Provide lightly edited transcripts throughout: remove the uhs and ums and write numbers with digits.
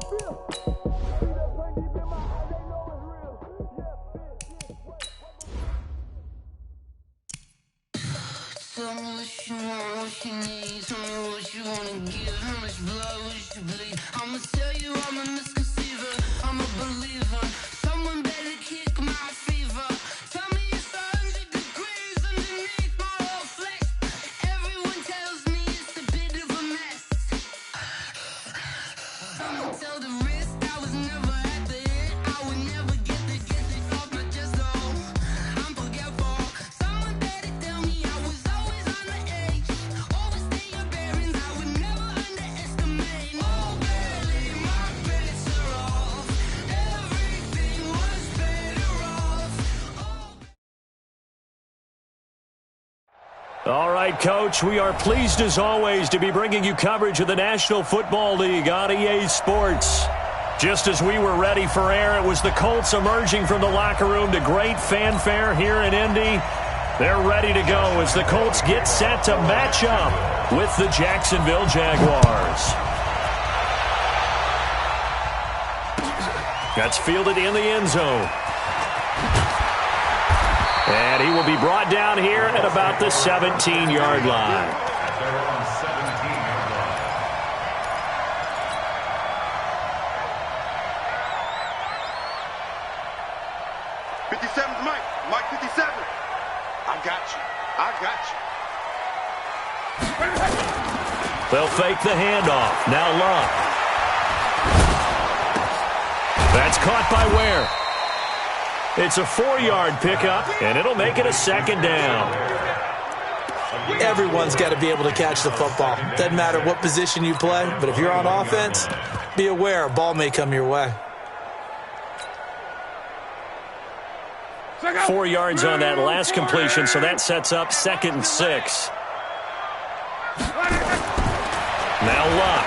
Tell me what you want, what you need. Tell me what you wanna give. How much blood would you bleed? I'ma tell you I'm a misconceiver. I'm a believer. Someone better kick my fever. Tell me it's 100 degrees underneath my whole flesh. Everyone tells me it's a bit of a mess. I'ma tell the risk I was never at the end. I would never get this off my chest though. I'm forgetful. Someone better tell me I was always on the edge. Overstay your bearings, I would never underestimate. Oh barely, my bets are off. Everything was better off. All right, Coach, we are pleased as always to be bringing you coverage of the National Football League on EA Sports. Just as we were ready for air, it was the Colts emerging from the locker room to great fanfare here in Indy. They're ready to go as the Colts get set to match up with the Jacksonville Jaguars. That's fielded in the end zone. And he will be brought down here at about the 17-yard line. At their own 17-yard line. 57's Mike. Mike 57. I got you. I got you. They'll fake the handoff. Now Luck. That's caught by Ware. It's a 4-yard pickup, and it'll make it a second down. Everyone's got to be able to catch the football. Doesn't matter what position you play, but if you're on offense, be aware a ball may come your way. 4 yards on that last completion, so that sets up 2nd and 6. Now Luck.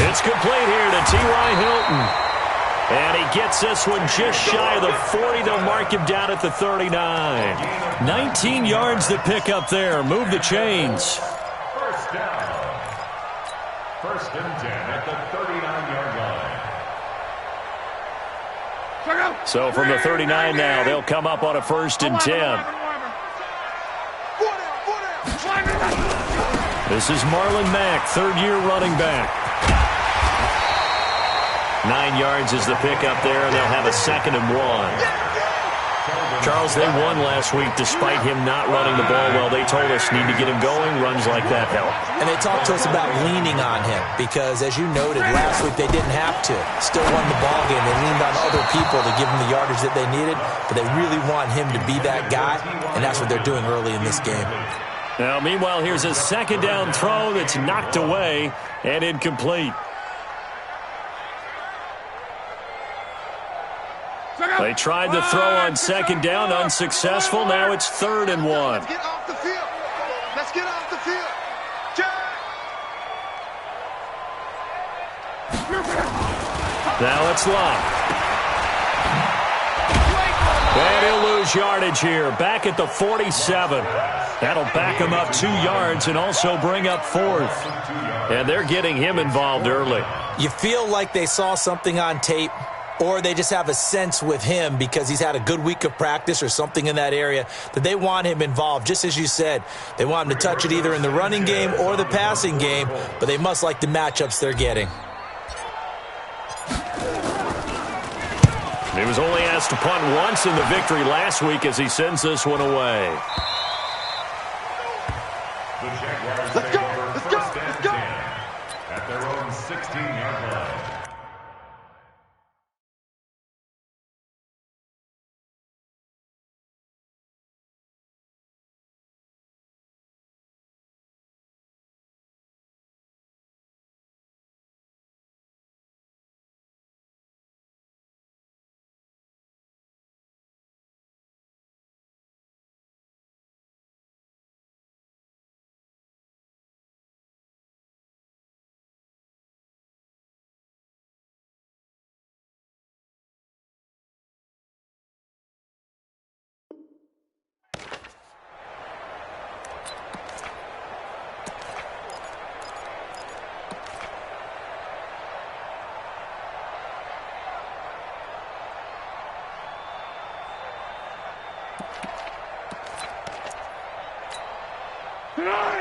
It's complete here to T.Y. Hilton. And he gets this one just shy of the 40. They'll mark him down at the 39. 19 yards to pick up there. Move the chains. First down. 1st and 10 at the 39-yard line. So from the 39 now, they'll come up on a 1st and 10. This is Marlon Mack, 3rd-year running back. 9 yards is the pickup there, and they'll have a 2nd and 1. Charles, they won last week despite him not running the ball well. They told us need to get him going. Runs like that help. And they talked to us about leaning on him because, as you noted, last week they didn't have to. Still won the ball game. They leaned on other people to give them the yardage that they needed, but they really want him to be that guy, and that's what they're doing early in this game. Now, meanwhile, here's a 2nd down throw that's knocked away and incomplete. They tried the throw on 2nd down, unsuccessful. Now it's 3rd and 1. Let's get off the field. Let's get off the field. Now it's Luck. And he'll lose yardage here. Back at the 47. That'll back him up 2 yards and also bring up 4th. And they're getting him involved early. You feel like they saw something on tape, or they just have a sense with him because he's had a good week of practice or something in that area that they want him involved. Just as you said, they want him to touch it either in the running game or the passing game, but they must like the matchups they're getting. He was only asked to punt once in the victory last week as he sends this one away. The Jaguars Let's go. take over Let's go. 1st and Let's go. 10 at their own 16-yard line.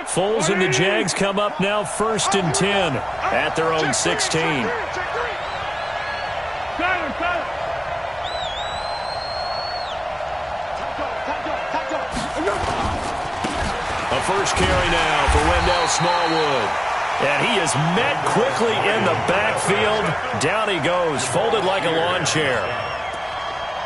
Foles and the Jags come up now 1st and 10 at their own 16. A first carry now for Wendell Smallwood. And he is met quickly in the backfield. Down he goes, folded like a lawn chair.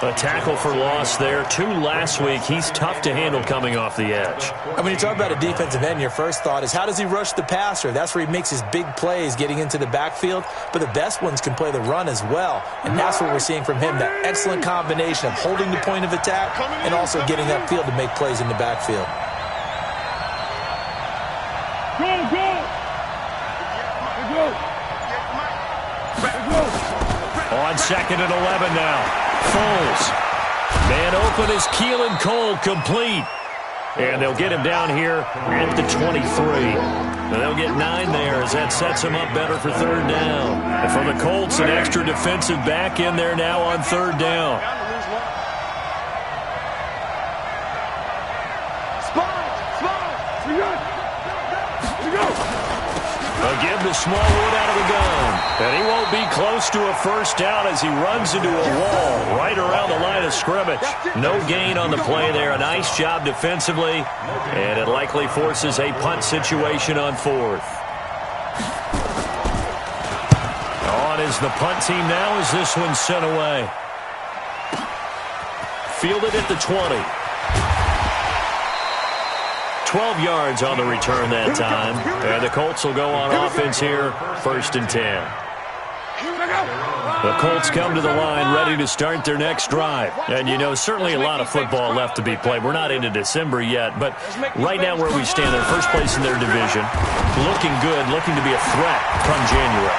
A tackle for loss there. 2 last week. He's tough to handle coming off the edge. And when you talk about a defensive end, your first thought is, how does he rush the passer? That's where he makes his big plays getting into the backfield. But the best ones can play the run as well. And that's what we're seeing from him, that excellent combination of holding the point of attack and also getting upfield to make plays in the backfield. On 2nd and 11 now. Foles. Man open is Keelan Cole, complete. And they'll get him down here at the 23. And they'll get 9 there as that sets him up better for 3rd down. And for the Colts, an extra defensive back in there now on 3rd down. A give to Smallwood out of the gun. And he won't be close to a first down as he runs into a wall right around the line of scrimmage. No gain on the play there. A nice job defensively. And it likely forces a punt situation on 4th. On is the punt team now as this one's sent away. Fielded at the 20. 12 yards on the return that time. And the Colts will go on offense here, 1st and 10. The Colts come to the line ready to start their next drive. And, you know, certainly a lot of football left to be played. We're not into December yet, but right now where we stand, they're first place in their division. Looking good, looking to be a threat come January.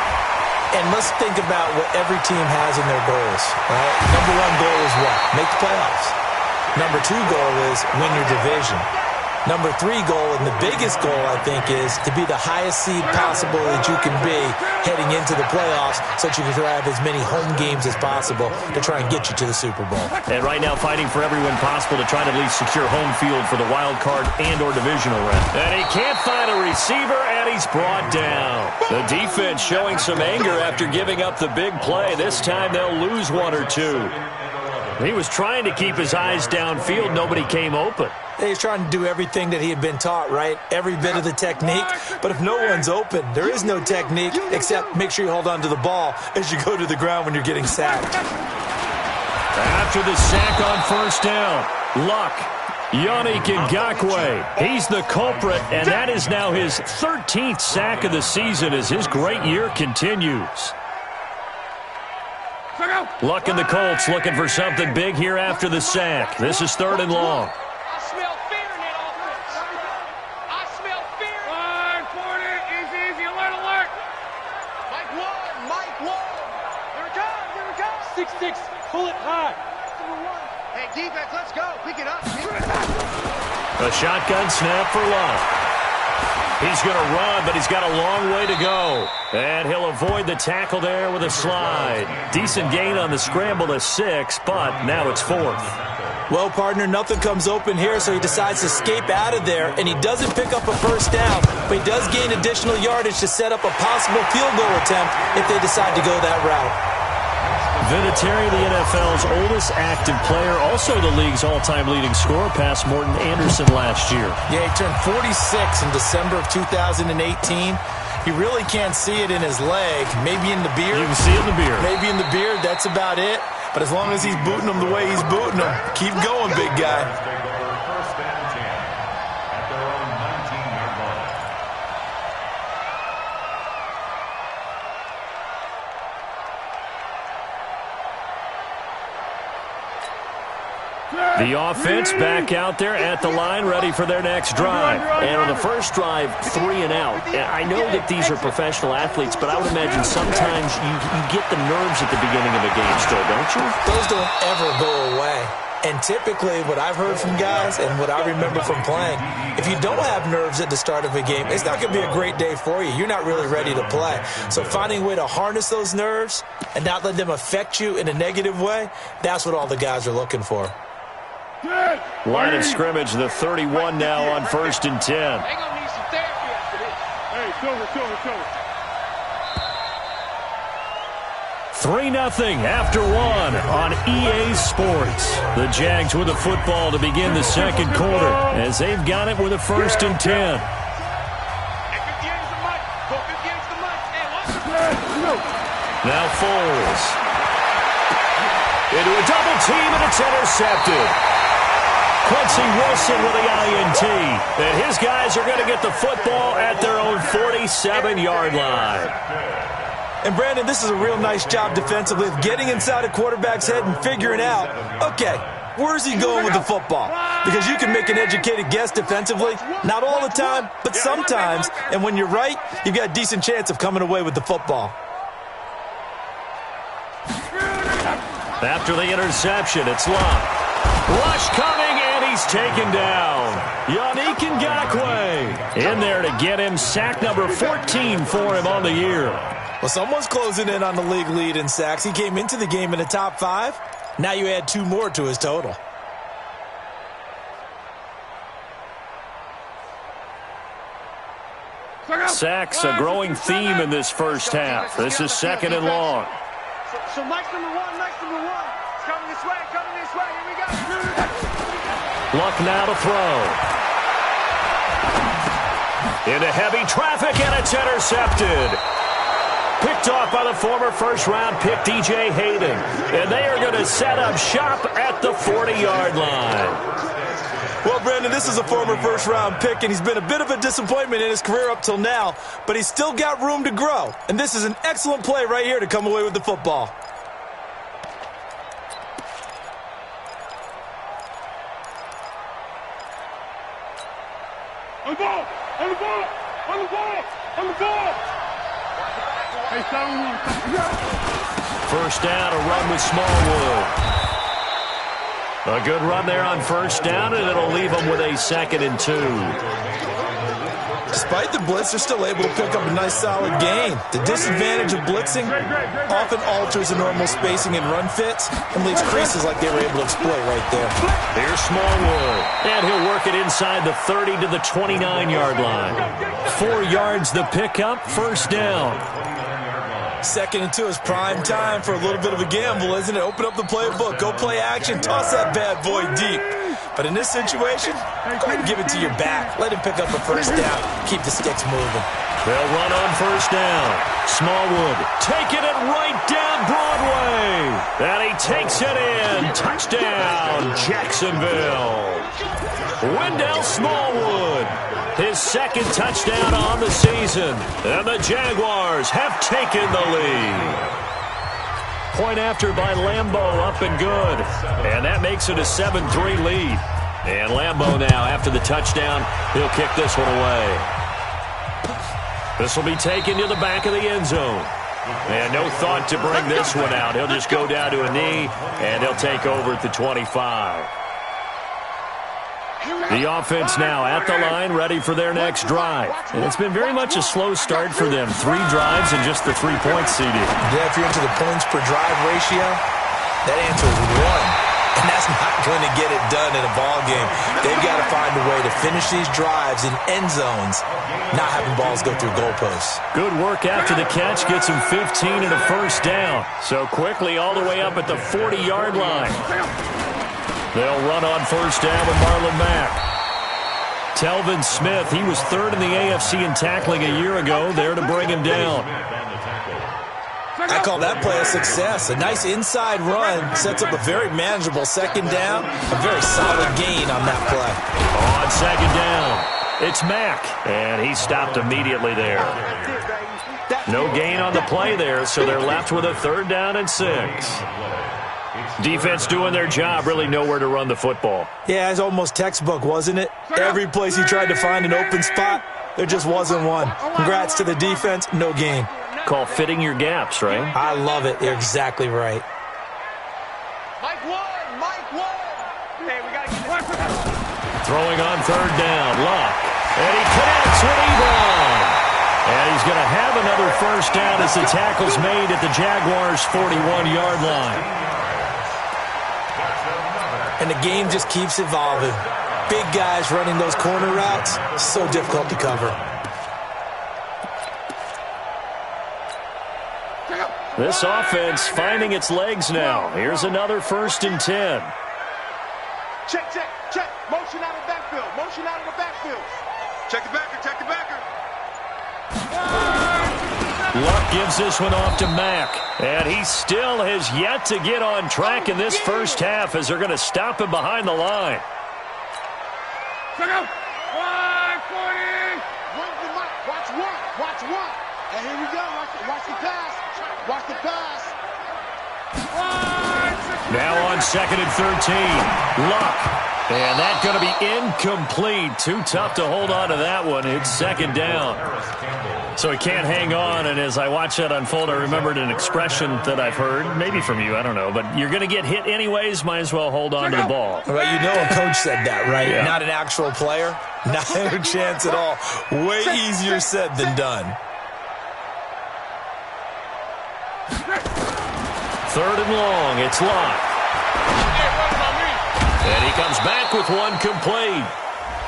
And let's think about what every team has in their goals. Right? Number 1 goal is what? Make the playoffs. Number 2 goal is win your division. Number 3 goal, and the biggest goal, I think, is to be the highest seed possible that you can be heading into the playoffs so that you can have as many home games as possible to try and get you to the Super Bowl. And right now fighting for every win possible to try to at least secure home field for the wild card and or divisional round. And he can't find a receiver, and he's brought down. The defense showing some anger after giving up the big play. This time they'll lose 1 or 2. He was trying to keep his eyes downfield. Nobody came open. He's trying to do everything that he had been taught, right? Every bit of the technique. But if no one's open, there is no technique except make sure you hold on to the ball as you go to the ground when you're getting sacked. After the sack on 1st down, Luck. Yannick Ngakoue. He's the culprit, and that is now his 13th sack of the season as his great year continues. Luck and the Colts looking for something big here after the sack. This is 3rd and long. Pull it high. Hey, defense, let's go. Pick it up. A shotgun snap for Luck. He's going to run, but he's got a long way to go. And he'll avoid the tackle there with a slide. Decent gain on the scramble to 6, but now it's 4th. Well, partner, nothing comes open here, so he decides to escape out of there, and he doesn't pick up a first down, but he does gain additional yardage to set up a possible field goal attempt if they decide to go that route. Vinatieri, the NFL's oldest active player, also the league's all-time leading scorer, past Morton Anderson last year. Yeah, he turned 46 in December of 2018. You really can't see it in his leg. Maybe in the beard. You can see it in the beard. Maybe in the beard. That's about it. But as long as he's booting him the way he's booting him, keep going, big guy. The offense back out there at the line, ready for their next drive. And on the first drive, 3 and out. And I know that these are professional athletes, but I would imagine sometimes you get the nerves at the beginning of a game still, don't you? Those don't ever go away. And typically, what I've heard from guys and what I remember from playing, if you don't have nerves at the start of a game, it's not going to be a great day for you. You're not really ready to play. So finding a way to harness those nerves and not let them affect you in a negative way, that's what all the guys are looking for. Line of scrimmage, the 31 now on 1st and 10. They're going to need some therapy after this. Hey, shoulder. 3-0 after 1 on EA Sports. The Jags with the football to begin the second quarter as they've got it with a 1st and 10. Now Foles. Into a double team, and it's intercepted. Quincy Wilson with the INT. And his guys are going to get the football at their own 47-yard line. And, Brandon, this is a real nice job defensively of getting inside a quarterback's head and figuring out, okay, where's he going with the football? Because you can make an educated guess defensively, not all the time, but sometimes. And when you're right, you've got a decent chance of coming away with the football. After the interception, it's Locke. Rush coming, and he's taken down. Yannick Ngakoue in there to get him. Sack number 14 for him on the year. Well, someone's closing in on the league lead in sacks. He came into the game in the top 5. Now you add 2 more to his total. Sacks, a growing theme in this first half. This is 2nd and long. So Mike's number one. It's coming this way. Here we go. Luck now to throw. Into heavy traffic, and it's intercepted. Picked off by the former first-round pick, DJ Hayden. And they are going to set up shop at the 40-yard line. Well, Brandon, this is a former first-round pick, and he's been a bit of a disappointment in his career up till now, but he's still got room to grow. And this is an excellent play right here to come away with the football. On the ball! First down, a run with Smallwood. A good run there on first down, and it'll leave them with a 2nd and 2. Despite the blitz, they're still able to pick up a nice solid gain. The disadvantage of blitzing often alters the normal spacing and run fits and leaves creases like they were able to exploit right there. Here's Smallwood, and he'll work it inside the 30 to the 29-yard line. 4 yards the pickup, first down. 2nd and 2 is prime time for a little bit of a gamble, isn't it? Open up the playbook, go play action, toss that bad boy deep. But in this situation, go ahead and give it to your back. Let him pick up a first down. Keep the sticks moving. They'll run on first down. Smallwood taking it right down Broadway. And he takes it in. Touchdown, Jacksonville. Wendell Smallwood. His 2nd touchdown on the season. And the Jaguars have taken the lead. Point after by Lambeau, up and good. And that makes it a 7-3 lead. And Lambeau now, after the touchdown, he'll kick this one away. This will be taken to the back of the end zone. And no thought to bring this one out. He'll just go down to a knee, and he'll take over at the 25. The offense now at the line, ready for their next drive. And it's been very much a slow start for them. 3 drives and just the 3-point seeding. Yeah, if you're into the points per drive ratio, that answer is 1. And that's not going to get it done in a ball game. They've got to find a way to finish these drives in end zones, not having balls go through goalposts. Good work after the catch. Gets him 15 and a first down. So quickly all the way up at the 40-yard line. They'll run on first down with Marlon Mack. Telvin Smith, he was 3rd in the AFC in tackling a year ago, there to bring him down. I call that play a success. A nice inside run sets up a very manageable 2nd down. A very solid gain on that play. On 2nd down, it's Mack, and he stopped immediately there. No gain on the play there, so they're left with a 3rd down and 6. Defense doing their job, really nowhere to run the football. Yeah, it's almost textbook, wasn't it? Every place he tried to find an open spot, there just wasn't one. Congrats to the defense, no gain. Call fitting your gaps, right? I love it. You're exactly right. Mike one. Hey, we got to get it. Throwing on 3rd down, Luck. And he connects with Ebron. And he's going to have another first down as the tackle's made at the Jaguars' 41-yard line. And the game just keeps evolving. Big guys running those corner routes, so difficult to cover. This offense finding its legs now. Here's another 1st and 10. Check, check, check. Motion out of the backfield. Motion out of the backfield. Check the backer, check the backer. Luck gives this one off to Mack. And he still has yet to get on track in this first half as they're going to stop him behind the line. Check out. 140. Watch one. Watch one. And here we go. Watch the pass. Watch the pass. Now on 2nd and 13. Luck. And that's going to be incomplete. Too tough to hold on to that one. It's 2nd down. So he can't hang on, and as I watch that unfold, I remembered an expression that I've heard, maybe from you, I don't know, but you're going to get hit anyways, might as well hold on to the ball. Well, you know a coach said that, right? Yeah. Not an actual player. Not a chance at all. Way easier said than done. 3rd and long, it's Locke. And he comes back with one complete.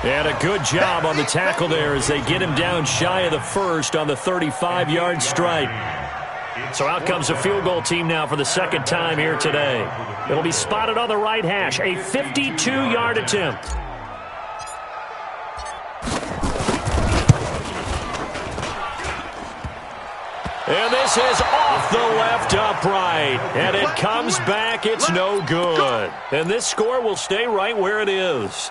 And a good job on the tackle there as they get him down shy of the first on the 35-yard stripe. So out comes the field goal team now for the 2nd time here today. It'll be spotted on the right hash, a 52-yard attempt. And this is off the left upright. And it comes back. It's no good. And this score will stay right where it is.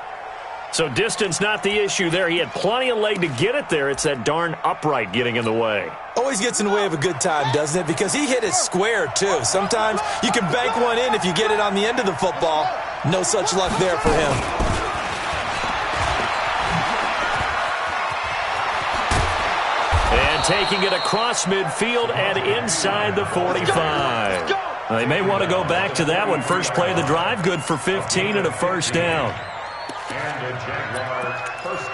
So distance not the issue there. He had plenty of leg to get it there. It's that darn upright getting in the way. Always gets in the way of a good time, doesn't it? Because he hit it square, too. Sometimes you can bank one in if you get it on the end of the football. No such luck there for him. And taking it across midfield and inside the 45. They may want to go back to that one. First play of the drive, good for 15 and a 1st down. And the Jaguars' 1st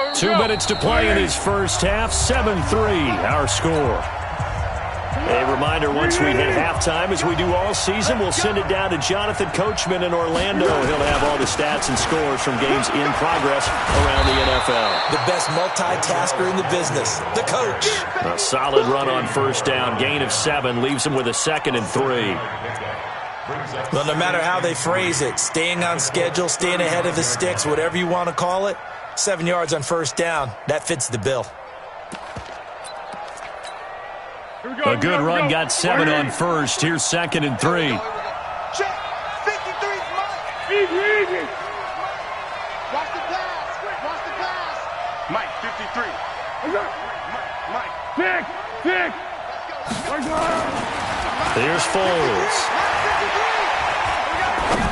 down. 2 minutes to play in his first half. 7-3, our score. A reminder, once we hit halftime, as we do all season, we'll send it down to Jonathan Coachman in Orlando. He'll have all the stats and scores from games in progress around the NFL. The best multitasker in the business, the coach. A solid run on 1st down. Gain of 7 leaves him with a 2nd and 3. Well, no matter how they phrase it, staying on schedule, staying ahead of the sticks, whatever you want to call it, 7 yards on 1st down, that fits the bill. A good run got 7 on 1st. Here's 2nd and 3. Check. 53's Mike. Easy. Watch the pass. Watch the pass. Mike, 53. Mike. Pick. Here's Foles.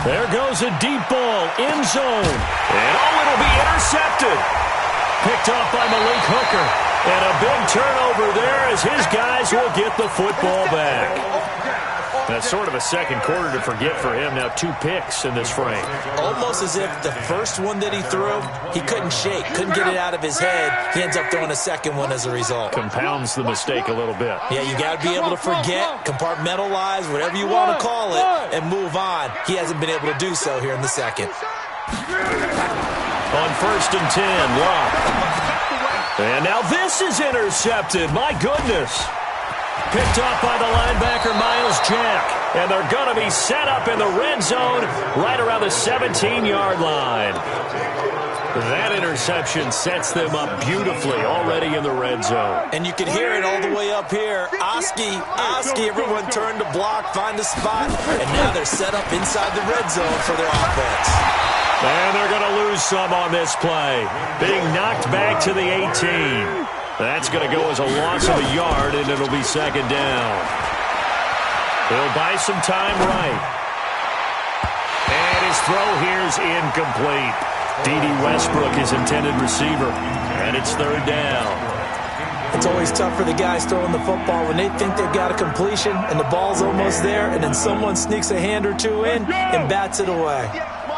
There goes a deep ball, end zone. And it'll be intercepted. Picked off by Malik Hooker. And a big turnover there as his guys will get the football back. That's sort of a second quarter to forget for him. Now 2 picks in this frame. Almost as if the first one that he threw, he couldn't shake, couldn't get it out of his head. He ends up throwing a second one as a result. Compounds the mistake a little bit. Yeah, you got to be able to forget, compartmentalize, whatever you want to call it, and move on. He hasn't been able to do so here in the second. On 1st and 10, Locke. And now this is intercepted. My goodness. Picked off by the linebacker, Miles Jack. And they're going to be set up in the red zone right around the 17-yard line. That interception sets them up beautifully already in the red zone. And you can hear it all the way up here. Oski, everyone turned to block, find the spot, and now they're set up inside the red zone for their offense. And they're going to lose some on this play. Being knocked back to the 18. That's going to go as a loss of a yard, and it'll be 2nd down. He'll buy some time right. And his throw here's incomplete. D.D. Westbrook, his intended receiver. And it's 3rd down. It's always tough for the guys throwing the football when they think they've got a completion and the ball's almost there, and then someone sneaks a hand or two in and bats it away.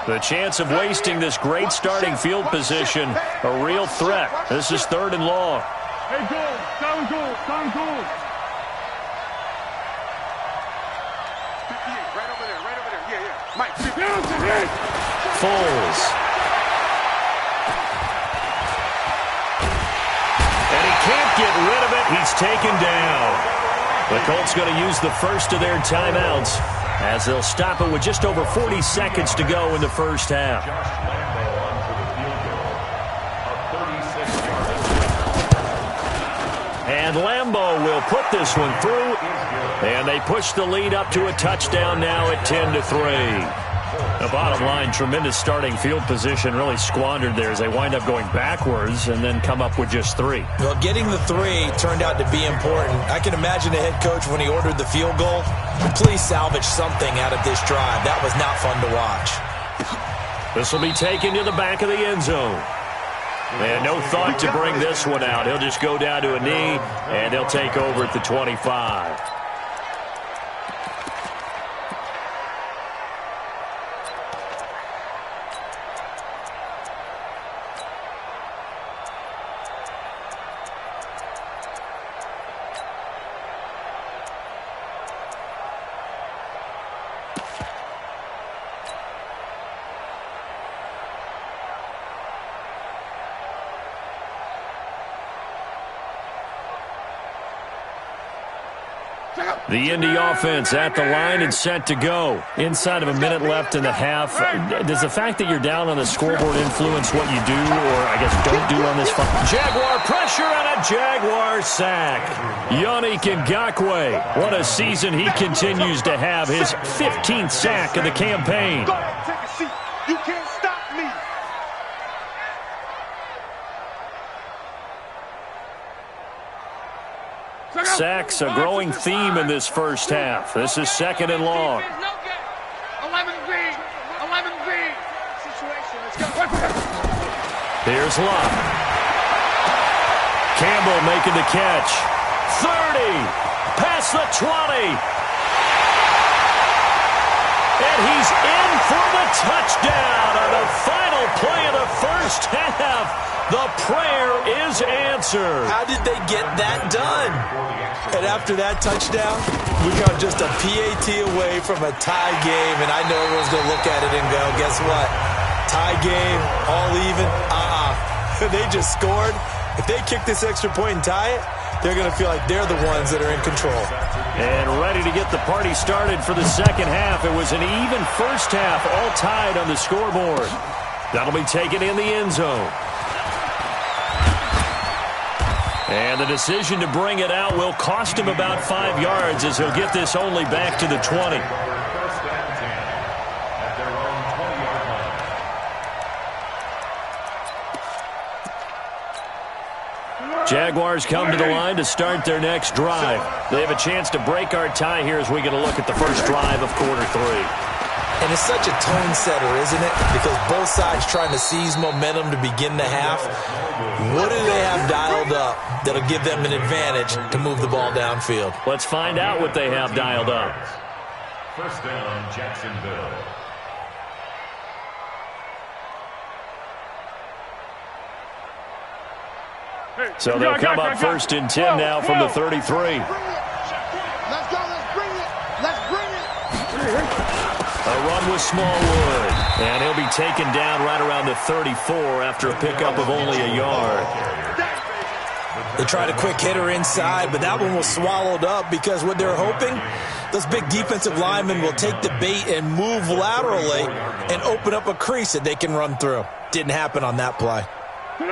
The chance of wasting this great starting field position, a real threat. This is 3rd and long. Hey, goal, down goal, down goal. 58, right over there, Mike. Foles. And he can't get rid of it. He's taken down. The Colts going to use the first of their timeouts as they'll stop it with just over 40 seconds to go in the first half. And Lambeau will put this one through, and they push the lead up to a touchdown now at 10-3. The bottom line, tremendous starting field position, really squandered there as they wind up going backwards and then come up with just 3. Well, getting the 3 turned out to be important. I can imagine the head coach when he ordered the field goal. Please salvage something out of this drive. That was not fun to watch. This will be taken to the back of the end zone. And no thought to bring this one out. He'll just go down to a knee, and they'll take over at the 25. The Indy offense at the line and set to go. Inside of a minute left in the half. Does the fact that you're down on the scoreboard influence what you do, or I guess don't do on this fight? Jaguar pressure and a Jaguar sack. Yannick Ngakoue. What a season he continues to have. His 15th sack of the campaign. Go ahead, take a seat. You can't stop me. Sacks, a growing theme in this first half. This is second and long. 11V. Situation. Let's go. Here's Love. Campbell making the catch. 30. Past the 20. And he's in for the touchdown on the final play of the first half. The prayer is answered. How did they get that done? And after that touchdown, we are just a PAT away from a tie game, and I know everyone's going to look at it and go, guess what? Tie game, all even? They just scored. If they kick this extra point and tie it, they're going to feel like they're the ones that are in control. And ready to get the party started for the second half. It was an even first half, all tied on the scoreboard. That'll be taken in the end zone. And the decision to bring it out will cost him about 5 yards as he'll get this only back to the 20. Jaguars come to the line to start their next drive. They have a chance to break our tie here as we get a look at the first drive of quarter 3. And it's such a tone setter, isn't it? Because both sides trying to seize momentum to begin the half. What do they have dialed up that'll give them an advantage to move the ball downfield? Let's find out what they have dialed up. First down, Jacksonville. So they'll come up first and 10 now from the 33. Let's go. Let's bring it. Let's bring it. A run with Smallwood, and he'll be taken down right around the 34 after a pickup of only a yard. They tried a quick hitter inside, but that one was swallowed up because what they're hoping, those big defensive linemen will take the bait and move laterally and open up a crease that they can run through. Didn't happen on that play.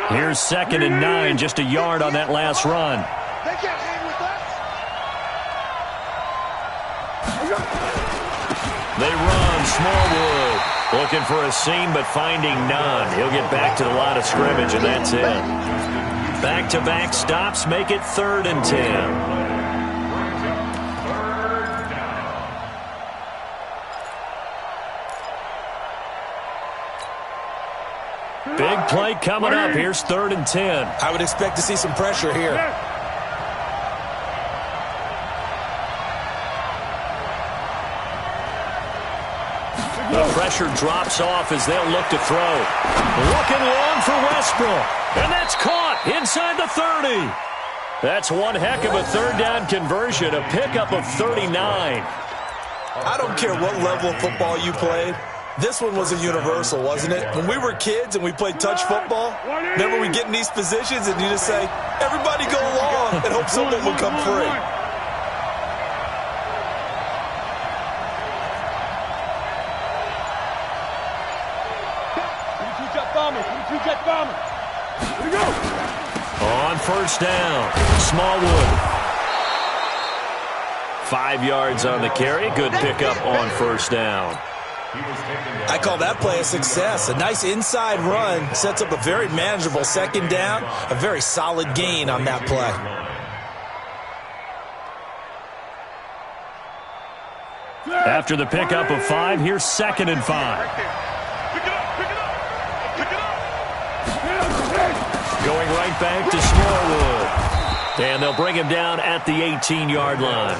Here's 2nd and 9, just a yard on that last run. They can't hang with us. They run. Smallwood looking for a seam, but finding none. He'll get back to the line of scrimmage, and that's it. Back-to-back stops make it 3rd and 10. Big play coming up. Here's 3rd and 10. I would expect to see some pressure here. The pressure drops off as they'll look to throw. Looking long for Westbrook. And that's caught inside the 30. That's one heck of a 3rd down conversion, a pickup of 39. I don't care what level of football you played. This one was a universal, wasn't it? When we were kids and we played touch football, remember we get in these positions and you just say, everybody go along and hope someone will come free. Here we go. On first down, Smallwood. 5 yards on the carry. Good pickup on first down. I call that play a success. A nice inside run sets up a very manageable second down, a very solid gain on that play. After the pickup of 5, here's 2nd and 5. Going right back to Smallwood. And they'll bring him down at the 18-yard line.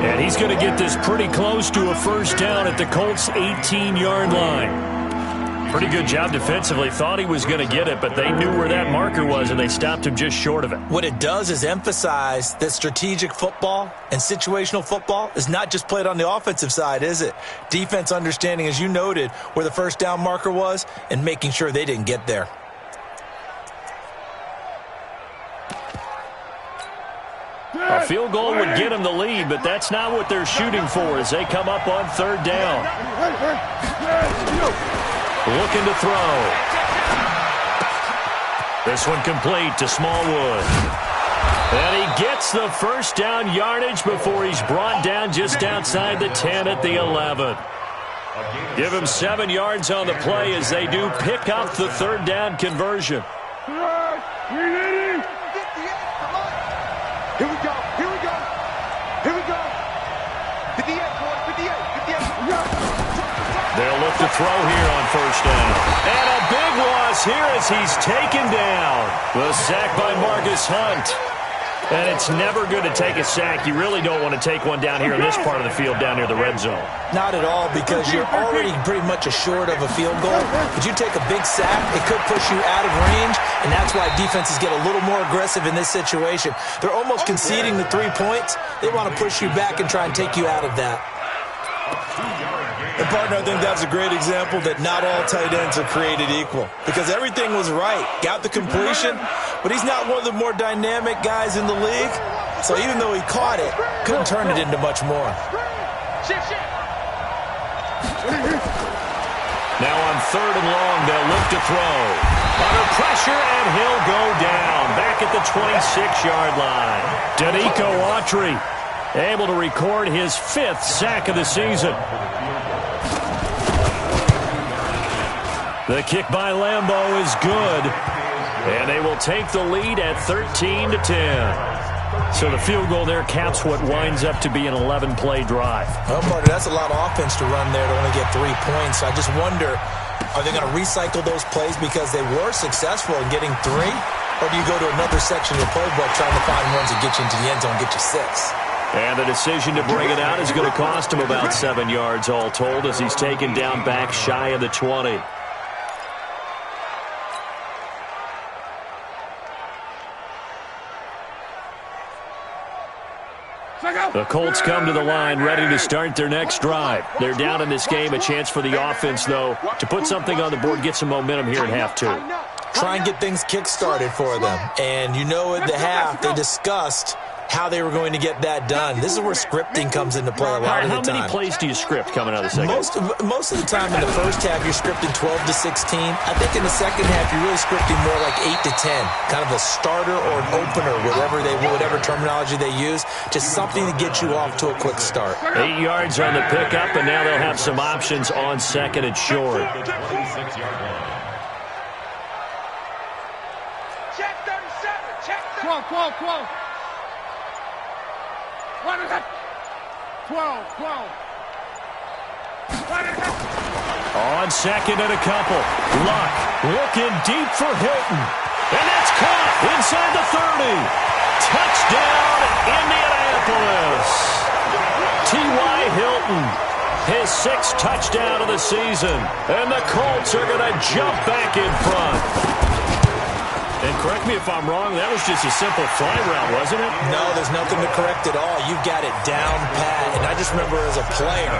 And he's going to get this pretty close to a first down at the Colts' 18-yard line. Pretty good job defensively. Thought he was going to get it, but they knew where that marker was, and they stopped him just short of it. What it does is emphasize that strategic football and situational football is not just played on the offensive side, is it? Defense understanding, as you noted, where the first down marker was and making sure they didn't get there. A field goal would get them the lead, but that's not what they're shooting for as they come up on 3rd down. Looking to throw. This one complete to Smallwood. And he gets the first down yardage before he's brought down just outside the 10 at the 11. Give him 7 yards on the play as they do pick up the 3rd down conversion. Here we go. Here we go. Here we go. 58, 58, 58. They'll look to throw here on first down. And a big loss here as he's taken down. The sack by Marcus Hunt. And it's never good to take a sack. You really don't want to take one down here in this part of the field down near the red zone. Not at all, because you're already pretty much assured of a field goal. But you take a big sack, it could push you out of range, and that's why defenses get a little more aggressive in this situation. They're almost conceding the 3 points. They want to push you back and try and take you out of that. And, partner, I think that's a great example that not all tight ends are created equal, because everything was right. Got the completion, but he's not one of the more dynamic guys in the league. So even though he caught it, couldn't turn it into much more. Now on 3rd and long, they'll look to throw. Under pressure, and he'll go down. Back at the 26-yard line. Danico Autry able to record his 5th sack of the season. The kick by Lambeau is good. And they will take the lead at 13-10. So the field goal there caps what winds up to be an 11-play drive. Well, partner, that's a lot of offense to run there to only get 3 points. I just wonder, are they going to recycle those plays because they were successful in getting 3? Or do you go to another section of the playbook trying to find ones that get you into the end zone and get you 6? And the decision to bring it out is going to cost him about 7 yards all told as he's taken down back shy of the 20. The Colts come to the line ready to start their next drive. They're down in this game. A chance for the offense, though, to put something on the board, get some momentum here in half 2. Try and get things kick-started for them. And you know at the half they discussed how they were going to get that done. This is where scripting comes into play a lot of the time. How many plays do you script coming out of the second? Most of the time in the first half, you're scripting 12 to 16. I think in the second half, you're really scripting more like 8 to 10. Kind of a starter or an opener, whatever terminology they use. Just something to get you off to a quick start. 8 yards on the pickup, and now they'll have some options on 2nd and short. Check 37. Check 37. 12. What is it? 12. On 2nd and a couple. Luck looking deep for Hilton. And that's caught inside the 30. Touchdown, Indianapolis. T.Y. Hilton, his 6th touchdown of the season. And the Colts are going to jump back in front. And correct me if I'm wrong, that was just a simple fly route, wasn't it? No, there's nothing to correct at all. You got it down pat. And I just remember as a player,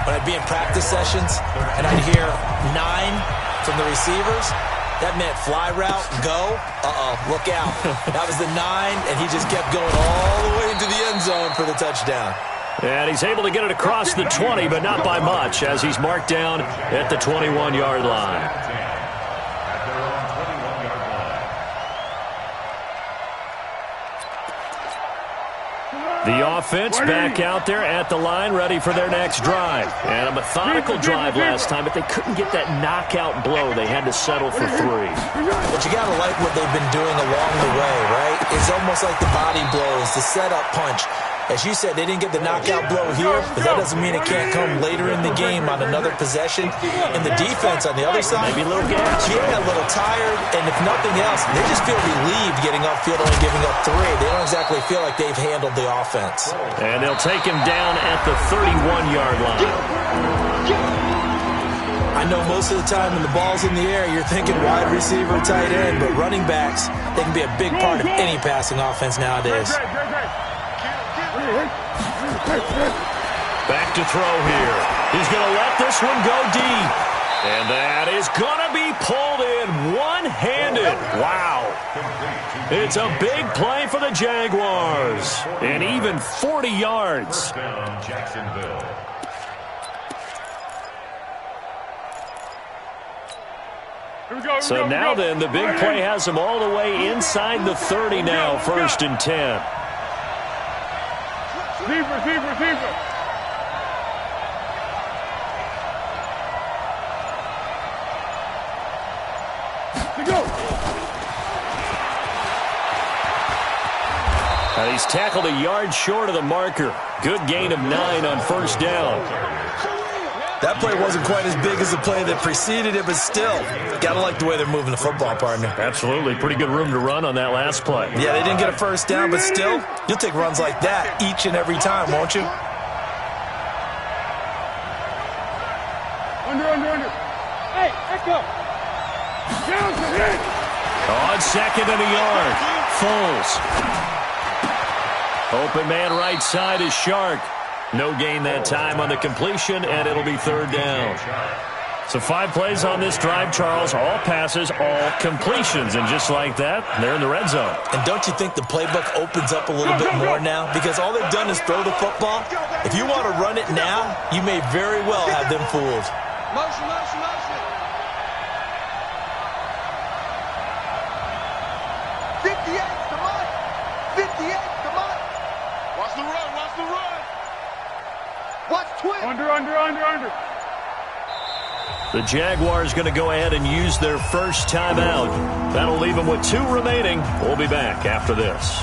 when I'd be in practice sessions and I'd hear 9 from the receivers, that meant fly route, go, look out. That was the 9, and he just kept going all the way into the end zone for the touchdown. And he's able to get it across the 20, but not by much, as he's marked down at the 21-yard line. The offense back out there at the line, ready for their next drive. And a methodical drive last time, but they couldn't get that knockout blow. They had to settle for 3. But you got to like what they've been doing along the way, right? It's almost like the body blows, the setup punch. As you said, they didn't get the knockout blow here, but that doesn't mean it can't come later in the game on another possession. And the defense on the other side, maybe a little gas. Yeah, a little tired, and if nothing else, they just feel relieved getting upfield and giving up 3. They don't exactly feel like they've handled the offense. And they'll take him down at the 31-yard line. I know most of the time when the ball's in the air, you're thinking wide receiver, tight end, but running backs, they can be a big part of any passing offense nowadays. Back to throw here. He's going to let this one go deep. And that is going to be pulled in one-handed. Wow. It's a big play for the Jaguars. And even 40 yards. Jacksonville. So now then, the big play has them all the way inside the 30 now, 1st and 10. Receiver. Go. And he's tackled a yard short of the marker. Good gain of 9 on 1st down. That play wasn't quite as big as the play that preceded it, but still, gotta like the way they're moving the football, partner. Absolutely. Pretty good room to run on that last play. Yeah, they didn't get a 1st down, but still, you'll take runs like that each and every time, won't you? Under. Hey, echo. Johnson, hit. On 2nd and a yard. Foles. Open man right side is Shark. No gain that time on the completion, and it'll be 3rd down. So 5 plays on this drive, Charles. All passes, all completions. And just like that, they're in the red zone. And don't you think the playbook opens up a little bit more now? Because all they've done is throw the football. If you want to run it now, you may very well have them fooled. Motion. 58, come on. 58, come on. Watch the run. Watch twin. Under. The Jaguars going to go ahead and use their first timeout. That'll leave them with 2 remaining. We'll be back after this.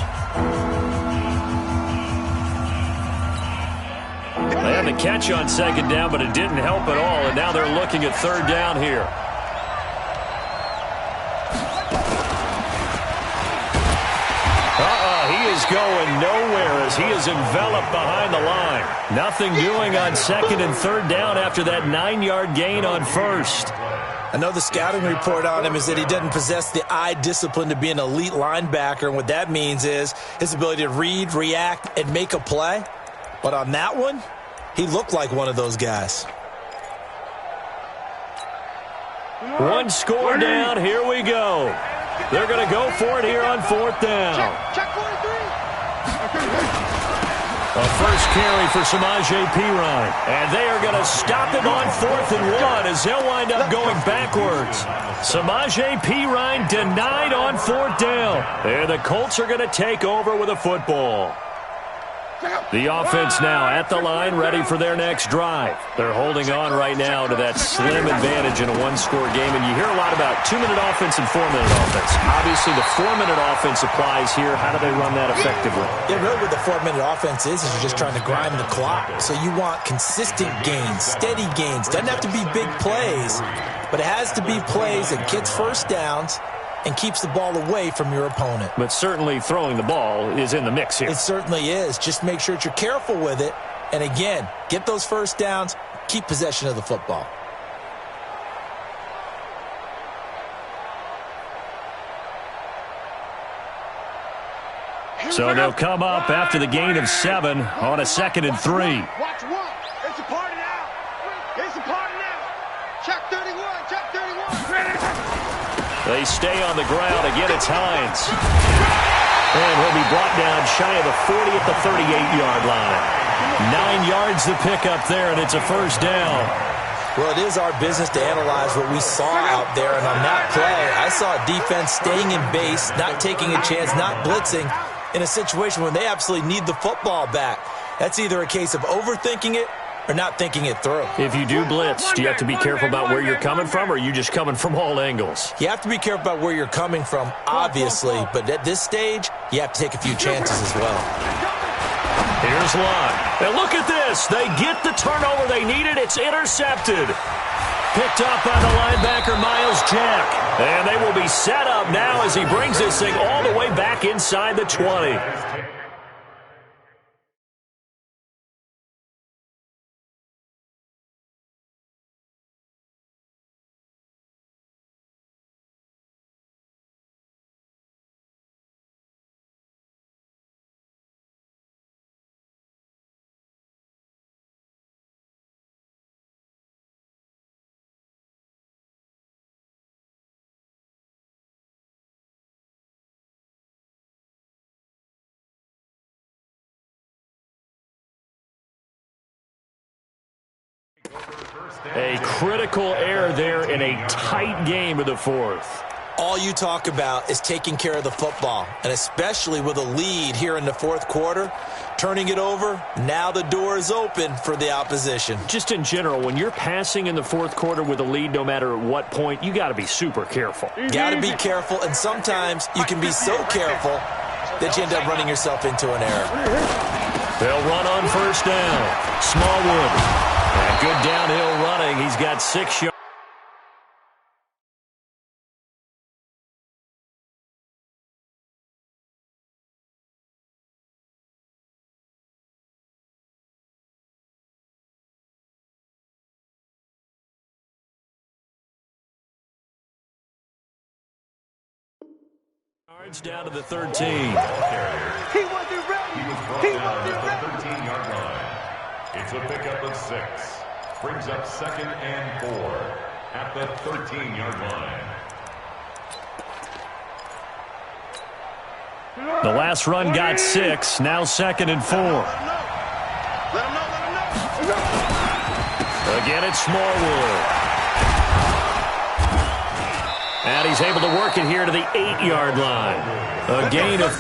They had the catch on 2nd down, but it didn't help at all, and now they're looking at 3rd down here. He is going nowhere as he is enveloped behind the line. Nothing doing on 2nd and 3rd down after that 9-yard gain on 1st. I know the scouting report on him is that he doesn't possess the eye discipline to be an elite linebacker, and what that means is his ability to read, react, and make a play. But on that one, he looked like one of those guys. 1 score down. Here we go. They're going to go for it here on 4th down. Check 43. A first carry for Samaje Perine. And they are going to stop him on 4th and 1 as they'll wind up going backwards. Samaje Perine denied on 4th down. And the Colts are going to take over with a football. The offense now at the line, ready for their next drive. They're holding on right now to that slim advantage in a 1-score game. And you hear a lot about 2-minute offense and 4-minute offense. Obviously, the 4-minute offense applies here. How do they run that effectively? Yeah, really what the 4-minute offense is you're just trying to grind the clock. So you want consistent gains, steady gains. Doesn't have to be big plays, but it has to be plays that gets 1st downs and keeps the ball away from your opponent. But certainly throwing the ball is in the mix here. It certainly is. Just make sure that you're careful with it. And again, get those 1st downs, keep possession of the football. So they'll come up after the gain of 7 on a 2nd and 3. Watch one. It's a party now. It's a party now. Check 31. Check 31. They stay on the ground. Again, it's Hines. And he'll be brought down shy of the 40 at the 38-yard line. 9 yards to pick up there, and it's a first down. Well, it is our business to analyze what we saw out there, and on that play, I saw a defense staying in base, not taking a chance, not blitzing, in a situation where they absolutely need the football back. That's either a case of overthinking it or not thinking it through. If you do blitz, do you have to be careful about where you're coming from, or are you just coming from all angles? You have to be careful about where you're coming from, obviously, but at this stage, you have to take a few chances as well. Here's Lott. And look at this. They get the turnover they needed. It's intercepted. Picked up by the linebacker, Miles Jack. And they will be set up now as he brings this thing all the way back inside the 20. A critical error there in a tight game of the 4th. All you talk about is taking care of the football, and especially with a lead here in the 4th quarter, turning it over, now the door is open for the opposition. Just in general, when you're passing in the 4th quarter with a lead, no matter at what point, you got to be super careful. Got to be careful, and sometimes you can be so careful that you end up running yourself into an error. They'll run on first down. Smallwood. And good downhill running. He's got 6 yards. Down to the 13. He wasn't ready. He wasn't ready. 13-yard line. It's a pickup of 6. Brings up 2nd and 4 at the 13-yard line. The last run got 6. Now 2nd and 4. Let him know. Again, it's Smallwood. And he's able to work it here to the 8-yard line. A gain of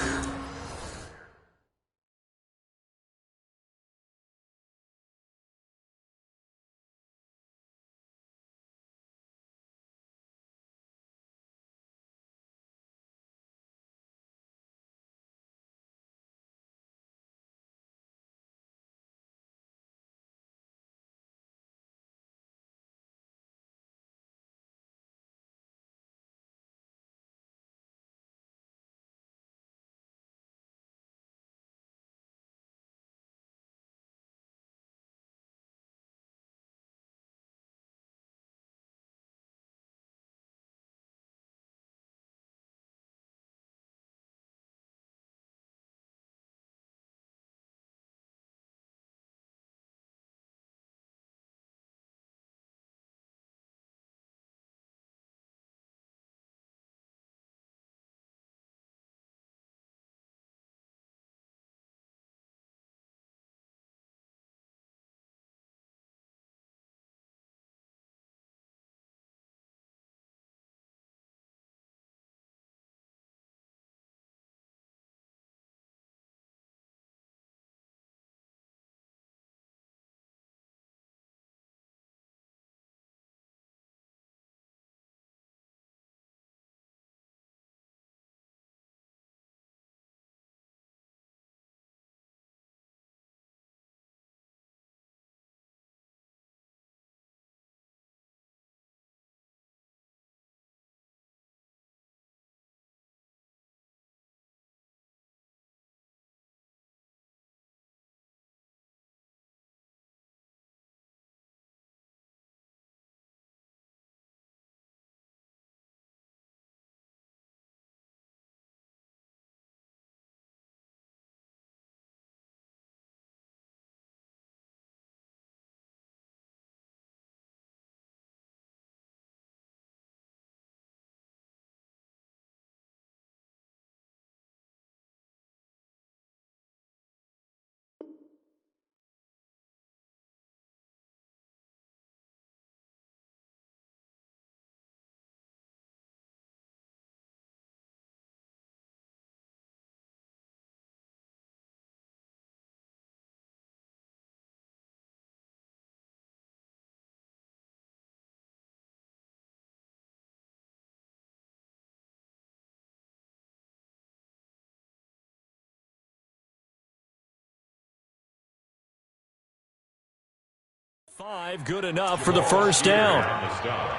5 good enough for the first down. On the stop.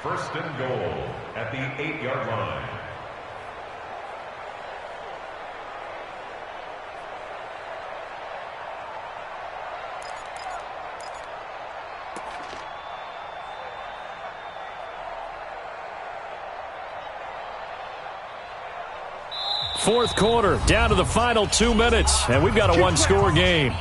First and goal at the 8-yard line. Fourth quarter, down to the final 2 minutes, and we've got a one-score game.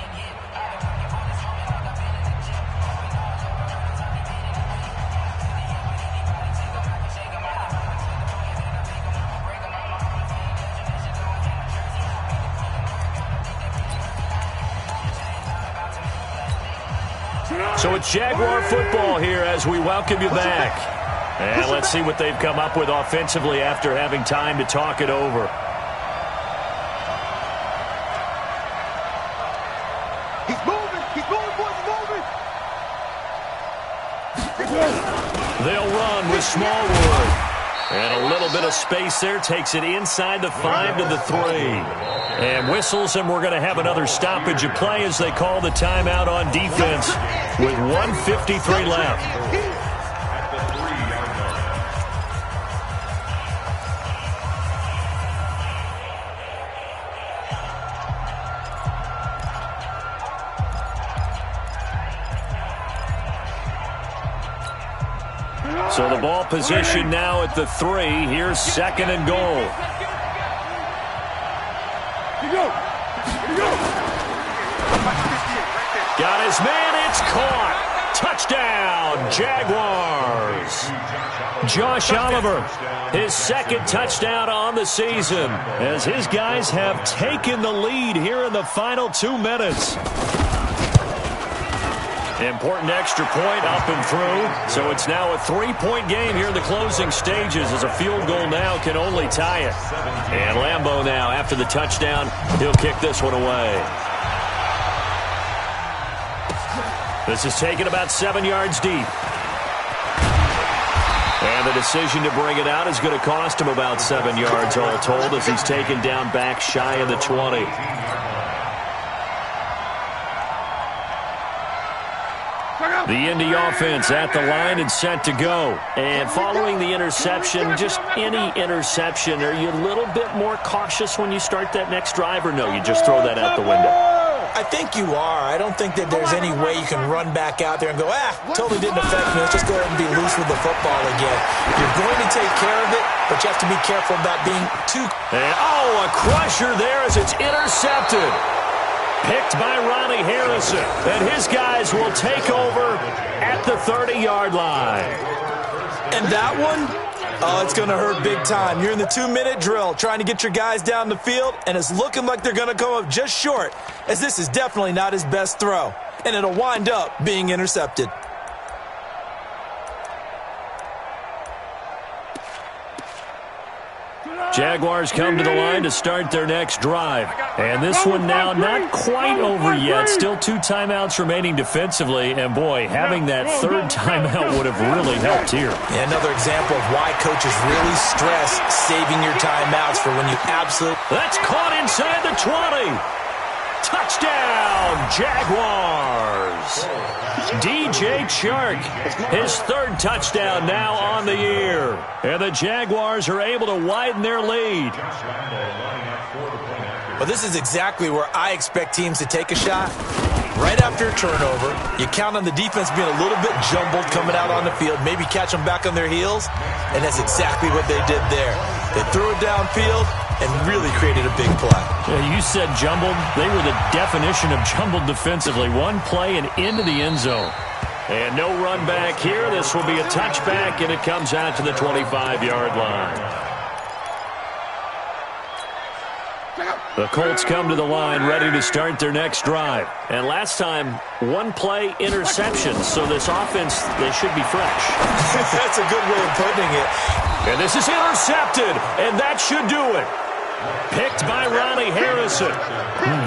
So it's Jaguar football here as we welcome you back. And let's see what they've come up with offensively after having time to talk it over. They'll run with Smallwood. And a little bit of space there takes it inside the 5 to the 3. And whistles, and we're going to have another stoppage of play as they call the timeout on defense with 1:53 left. So the ball position now at the 3. Here's second and goal. Got his man. It's caught. Touchdown, Jaguars. Josh Oliver, his second touchdown on the season, as his guys have taken the lead here in the final 2 minutes. Important extra point up and through. So it's now a 3-point game here in the closing stages as a field goal now can only tie it. And Lambeau now, after the touchdown, he'll kick this one away. This is taken about 7 yards deep. And the decision to bring it out is going to cost him about 7 yards all told as he's taken down back shy of the 20. The Indy offense at the line and set to go. And following the interception, just any interception, are you a little bit more cautious when you start that next drive, or no, you just throw that out the window? I think you are. I don't think that there's any way you can run back out there and go, totally didn't affect me. Let's just go ahead and be loose with the football again. You're going to take care of it, but you have to be careful about being too... And, a crusher there as it's intercepted. Picked by Ronnie Harrison. And his guys will take over at the 30-yard line. And that one, it's going to hurt big time. You're in the 2-minute drill trying to get your guys down the field, and it's looking like they're going to come up just short, as this is definitely not his best throw. And it'll wind up being intercepted. Jaguars come to the line to start their next drive. And this one now not quite over yet. Still 2 timeouts remaining defensively. And, boy, having that third timeout would have really helped here. Yeah, another example of why coaches really stress saving your timeouts for when you absolutely... That's caught inside the 20. Touchdown, Jaguars. DJ Chark, his third touchdown now on the year. And the Jaguars are able to widen their lead. Well, this is exactly where I expect teams to take a shot. Right after a turnover, you count on the defense being a little bit jumbled coming out on the field, maybe catch them back on their heels, and that's exactly what they did there. They threw it downfield and really created a big play. Yeah, you said jumbled. They were the definition of jumbled defensively. One play and into the end zone. And no run back here. This will be a touchback, and it comes out to the 25-yard line. The Colts come to the line ready to start their next drive. And last time, 1 play interception. So this offense, they should be fresh. That's a good way of putting it. And this is intercepted, and that should do it. Picked by Ronnie Harrison.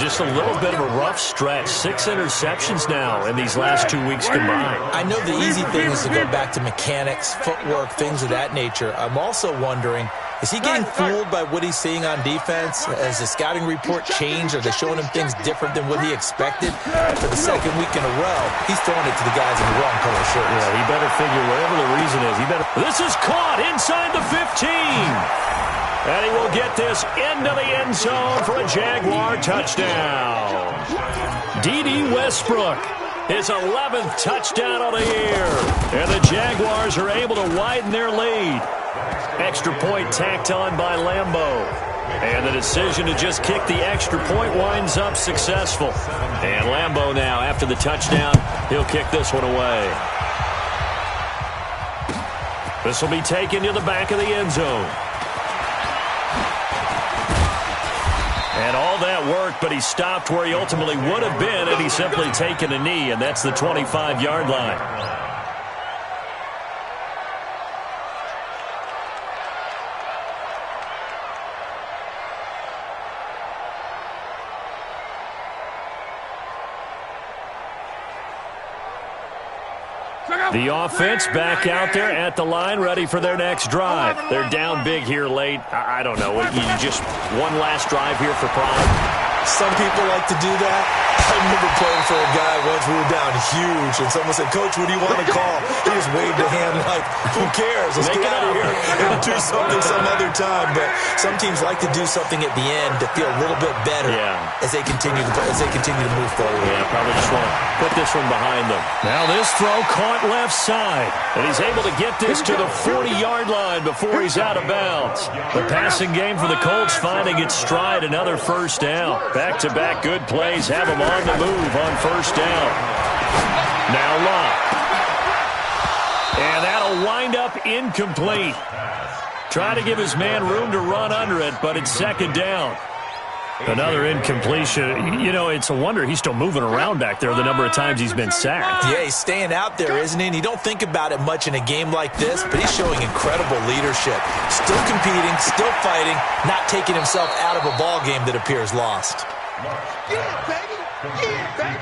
Just a little bit of a rough stretch. 6 interceptions now in these last 2 weeks combined. I know the easy thing is to go back to mechanics, footwork, things of that nature. I'm also wondering, Is he getting fooled by what he's seeing on defense? Has the scouting report changed? Are they showing him things different than what he expected? For the second week in a row, he's throwing it to the guys in the wrong color shirts. Yeah, he better figure whatever the reason is. This is caught inside the 15. And he will get this into the end zone for a Jaguar touchdown. D.D. Westbrook, his 11th touchdown of the year. And the Jaguars are able to widen their lead. Extra point tacked on by Lambeau. And the decision to just kick the extra point winds up successful. And Lambeau now, after the touchdown, he'll kick this one away. This will be taken to the back of the end zone. And all that worked, but he stopped where he ultimately would have been had he simply taken a knee, and that's the 25-yard line. The offense back out there at the line, ready for their next drive. They're down big here late. I don't know. You just one last drive here for pride. Some people like to do that. I remember playing for a guy once. We were down huge, and someone said, "Coach, what do you want to call?" He just waved a hand like, "Who cares? Let's get out of here and do something some other time." But some teams like to do something at the end to feel a little bit better as they continue to move forward. Yeah, probably just want to put this one behind them. Now this throw caught left side, and he's able to get this to the 40-yard line before he's out of bounds. The passing game for the Colts finding its stride, another first down. Back-to-back good plays have him on the move on first down. Now Locke. And that'll wind up incomplete. Try to give his man room to run under it, but it's second down. Another incompletion. You know, it's a wonder he's still moving around back there the number of times he's been sacked. Yeah, he's staying out there, isn't he? And you don't think about it much in a game like this, but he's showing incredible leadership. Still competing, still fighting, not taking himself out of a ball game that appears lost. Yeah, baby. Yeah, baby.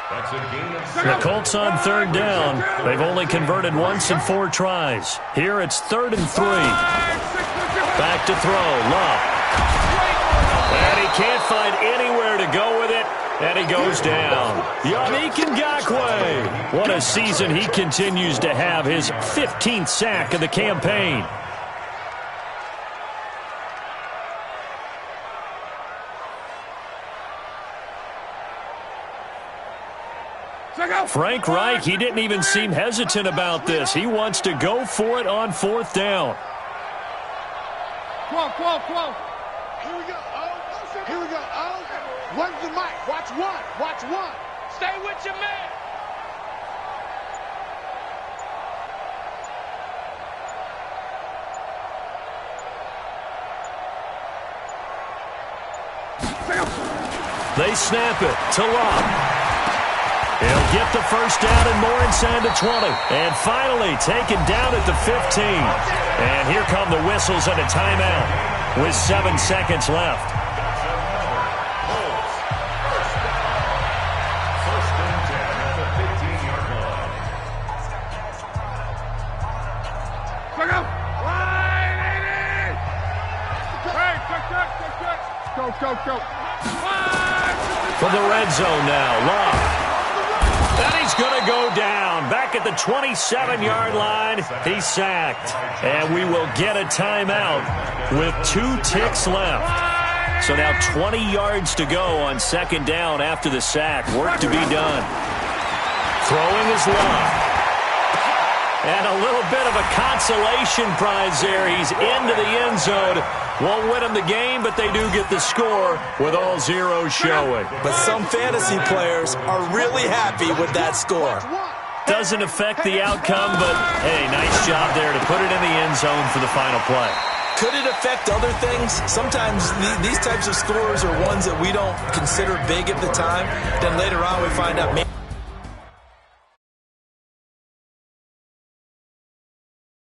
That's a gain of 7. The Colts on third down. They've only converted once in 4 tries. Here it's 3rd and 3. Back to throw, Love. And he can't find anywhere to go with it, and he goes down. Yannick Ngakoue. What a season he continues to have, his 15th sack of the campaign. Frank Reich, he didn't even seem hesitant about this. He wants to go for it on 4th down. 12. Here we go. Oh, here we go. Oh, where's the mic? Watch one. Watch one. Stay with your man. They snap it to Locke. He'll get the first down and more inside the 20. And finally taken down at the 15. And here come the whistles and a timeout with 7 seconds left. First and 10 at the 15-yard line. Check out. Hey, check. Go. From the red zone now, Locke. And he's going to go down. Back at the 27-yard line, he's sacked. And we will get a timeout with 2 ticks left. So now 20 yards to go on second down after the sack. Work to be done. Throwing is Locke. And a little bit of a consolation prize there. He's into the end zone. Won't win them the game, but they do get the score with all zeros showing. But some fantasy players are really happy with that score. Doesn't affect the outcome, but, hey, nice job there to put it in the end zone for the final play. Could it affect other things? Sometimes these types of scores are ones that we don't consider big at the time. Then later on we find out maybe